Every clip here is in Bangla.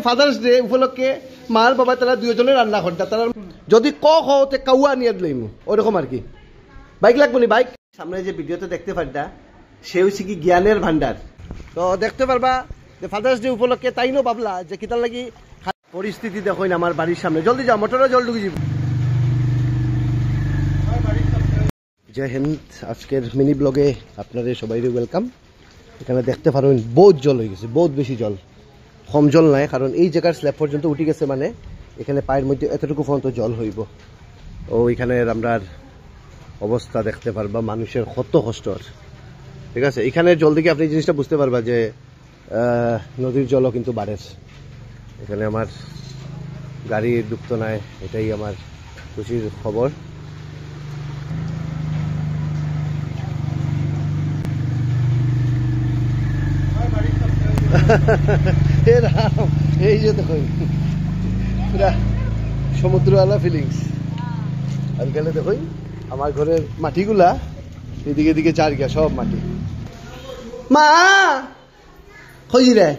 ফাদার্স ডে উপলক্ষে মার বাবা তারা দুজনে রান্না করতা তারা যদি কে কাউয়া নিয়ে দিলাম ওরকম আর কি বাইক লাগবো নি বাইক সামনে যে ভিডিওতে দেখতে পারতা সে হচ্ছে কি জ্ঞানের ভান্ডার তো দেখতে পারবা যে ফাদার্স ডে উপলক্ষে তাইনো ভাবলা যে কিতার লাগি পরিস্থিতি দেখো আমার বাড়ির সামনে জলদি যাও মোটরে জল ঢুকে যাব জয় হিন্দ আজকের মিনি ব্লগে আপনাদের সবাইকে ওয়েলকাম এখানে দেখতে পারেন বহুত জল হয়ে গেছে বহুত বেশি জল কম জল নাই কারণ এই জায়গার স্ল্যাব পর্যন্ত উঠে গেছে মানে এখানে পায়ের মধ্যে এতটুকু পর্যন্ত জল হইব ও এখানে আমরা অবস্থা দেখতে পারবা মানুষের কত কষ্ট আছে ঠিক আছে এখানে জল থেকে আপনি জিনিসটা বুঝতে পারবা যে নদীর জলও কিন্তু বাড়ে এখানে আমার গাড়ি ডুবতো নাই এটাই আমার খুশির খবর এই যে দেখো পুরা সমুদ্রওয়ালা ফিলিংস আর এখানে দেখো আমার ঘরের মাটিগুলা এদিকে এদিকে চার গিয়া সব মাটি মা কই রে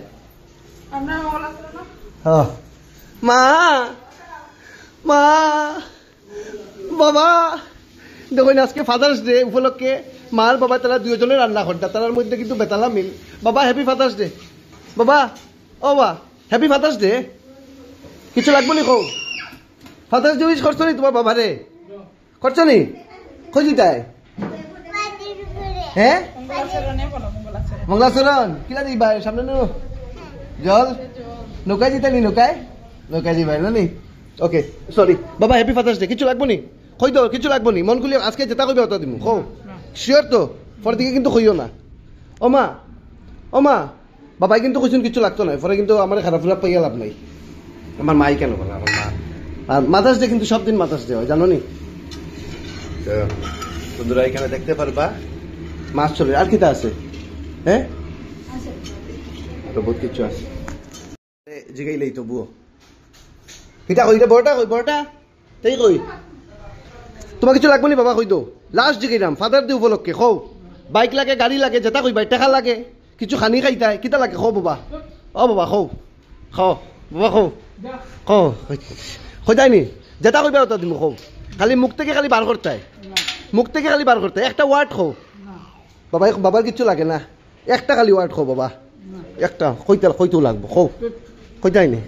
মা মা বাবা দেখুন আজকে ফাদার্স ডে উপলক্ষে মার বাবা তারা দুজনে রান্না করতা তার মধ্যে কিন্তু বেতালা মিল বাবা হ্যাপি ফাদার্স ডে বাবা ও বা হ্যাপি ফাদার্স ডে কিছু লাগবো নি কৌ ফাদার্স ডে উইশ করছো নি তোমার বাবা রে করছো নি খুঁজি তাই হ্যাঁ মঙ্গলাচরণ কিলা দিবা সামনে নো জল নৌকায় দিতে নি নৌকায় দিবা নি ওকে সরি বাবা হ্যাপি ফাদার্স ডে কিছু লাগবো নি কই তো কিছু লাগবো নি মন খুলি আজকে যেটা কইবে অত দিমু কও শিওর তো পরে দিকে কিন্তু কইও না ও মা বাবাই কিন্তু কইছেন কিছু লাগতো না পরে কিন্তু আমার খারাপ পাইয়া লাভ নাই আমার মাই কেন বলে আমার মা আর মাদার্স ডে কিন্তু সব দিন মাদার্স ডে হয় জানো নি বন্ধুরা এখানে দেখতে পারবা মাছ চলে আর কিটা আছে হ্যাঁ বহুত কিছু আছে জিগাইলেই তো বুয়ো কিটা কই রে বড়টা তাই কই তোমার কিছু লাগবে নি বাবা কই দো লাস্ট জিগাইলাম ফাদার ডে উপলক্ষে কও বাইক লাগে গাড়ি লাগে যেটা কইবা টাকা লাগে কিছু খানি খাইতাই কিতা লাগে কও বাবা ও বাবা কও বাবা কও কইতাই নি যেটা কইবা ওটা দিমু কও খালি মুখ থেকে খালি বার করতাই একটা ওয়ার্ড কও বাবার কিছু লাগে না একটা খালি ওয়ার্ড কও বাবা একটা কইতেও লাগবো কও কইতাই নি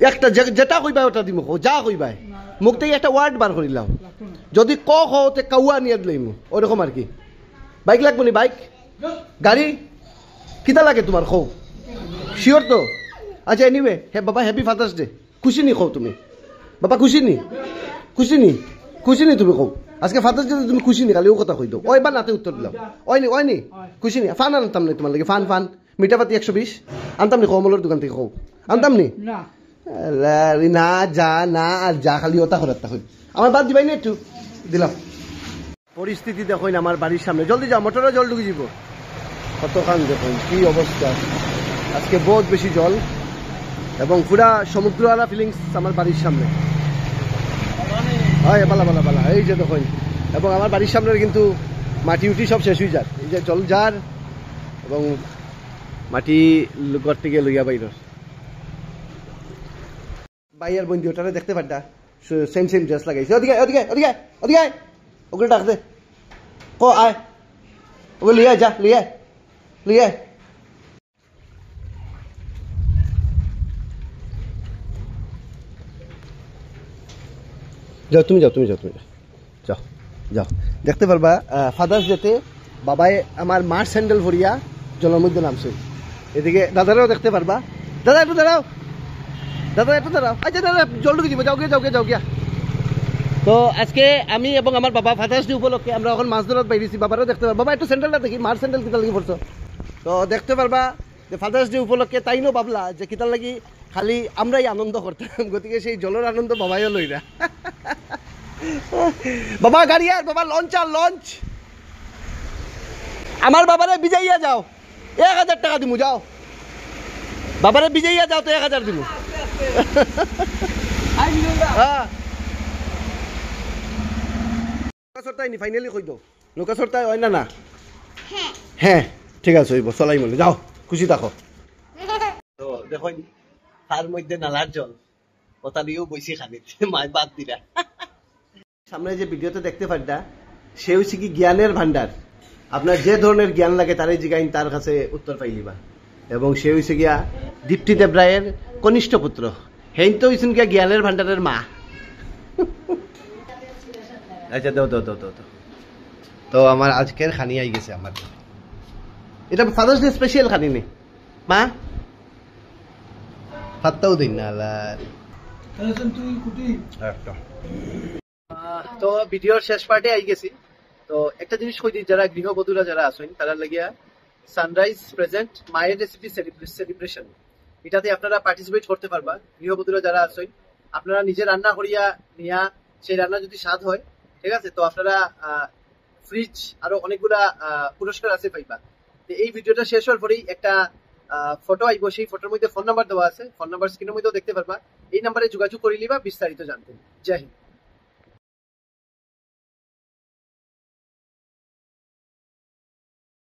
একটা যেটা কইবা ওটা দিমু কও যা কইবাই মুখ থেকে একটা ওয়ার্ড বার করিলাম যদি তে কাউয়া নিয়ে দিলাম ওরকম আর কি বাইক লাগবো নি বাইক গাড়ি কিতা লাগে তোমার কও শিওর তো আচ্ছা এনিওয়ে হে বাবা হ্যাপি ফাদার্স ডে খুশি নি কও তুমি বাবা খুশি নি তুমি কও আজকে ফাদার্স ডে তুমি খুশি নি খালি ও কথা কই দাও ওই বা নাতে উত্তর দিলাম ওই নি খুশি নি ফান আনতাম নি তোমার লাগে ফান মিঠাপাতি 120 আনতাম নি কমলের দোকান থেকে কও আনতাম নি না যা খালি ওটা করাতে হই আমার বাদ দিবাই না একটু দিলাম পরিস্থিতি দেখুন আমার বাড়ির সামনে জলদি যাও মোটরে জল ঢুকে যাব কতখান দেখুন কি অবস্থা আজকে বহুত বেশি জল এবং পুরা সমুদ্রওয়ালা ফিলিংস আমার বাড়ির সামনে হয় বালা এই যে দেখুন এবং আমার বাড়ির সামনে কিন্তু মাটি উঠি সব শেষ হয়ে যায় এই যে জল যার এবং মাটি ঘর থেকে লইয়া বাইর বাইয়ার বন্ধু ওটারে দেখতে পারতা সেম ড্রেস লাগাইছে ওদিকে ওগুলো ডাক দে কো আয় ওগুলো লিয়ে যা লিয়ে যাও তুমি যাও দেখতে পারবা ফাদার্স ডেতে বাবাই আমার মার স্যান্ডেল ভরিয়া জলের মধ্যে নামছে এদিকে দাদারাও দেখতে পারবা দাদা একটু দাঁড়াও আচ্ছা দাদা জল ঢুকে দিব যাও গিয়া তো আজকে আমি এবং আমার বাবা ফাদার্স ডে উপলক্ষে আমরা এখন মাছ ধরাত বাইরেছি বাবারও দেখতে পারবা বাবা একটু স্যান্ডেলটা দেখি মার স্যান্ডেল কিতা লাগি পড়ছো তো দেখতে পারবা যে ফাদার্স ডে উপলক্ষে তাইনো ভাবলা যে কিতার লাগি খালি আমরাই আনন্দ করতাম গতিকে সেই জলের আনন্দ বাবাইও লই না বাবা গাড়ি আর বাবা লঞ্চ আমার বাবারে বিজাইয়া যাও 1000 টাকা দিমু যাও বাবারে বিজাইয়া যাও তো 1000 দিমু চড়তাই ফাইনালি কই দাও নৌকা চড়তাই হয় না হ্যাঁ ঠিক আছে চলাই মনে যাও খুশি থাকো তো দেখো তার মধ্যে নালার জল ওটা দিয়েও বইছি খানিতে মায় বাদ দিলা সামনে যে ভিডিওতে দেখতে পারতা সে হচ্ছে কি জ্ঞানের ভান্ডার আপনার যে ধরনের জ্ঞান লাগে তারই জিগাইন তার কাছে উত্তর পাইলিবা এবং সে হয়েছে গিয়া দীপ্তি দেবরায়ের কনিষ্ঠ পুত্র হেন তো হয়েছেন গিয়া জ্ঞানের ভান্ডারের মা আচ্ছা দাও দাও দাও দাও দাও। তো আমার আজকের খানি আই গেছে আমার এটা ফাদার্স ডে স্পেশাল খানি নেই মা ফাত্তাও দিন না আল্লাহ তো ভিডিওর শেষ পার্টে আই গেছি তো একটা জিনিস কই দিই যারা গৃহবধূরা যারা আছেন তারা লাগিয়া সানরাইজ প্রেজেন্ট মায়ের রেসিপি সেলিব্রেশন এটাতে আপনারা পার্টিসিপেট করতে পারবা গৃহবধূরা যারা আছেন আপনারা নিজে রান্না করিয়া নিয়া সেই রান্না যদি স্বাদ হয় ঠিক আছে তো আপনারা ফ্রিজ আরো অনেকগুলা পুরস্কার আছে পাইবা তো এই ভিডিওটা শেষ হওয়ার পরেই একটা ফটো আইব সেই ফটোর মধ্যে ফোন নাম্বার দেওয়া আছে ফোন নাম্বার স্ক্রিনের মধ্যেও দেখতে পারবা এই নাম্বারে যোগাযোগ করে নিবা বিস্তারিত জানতে জয় হিন্দ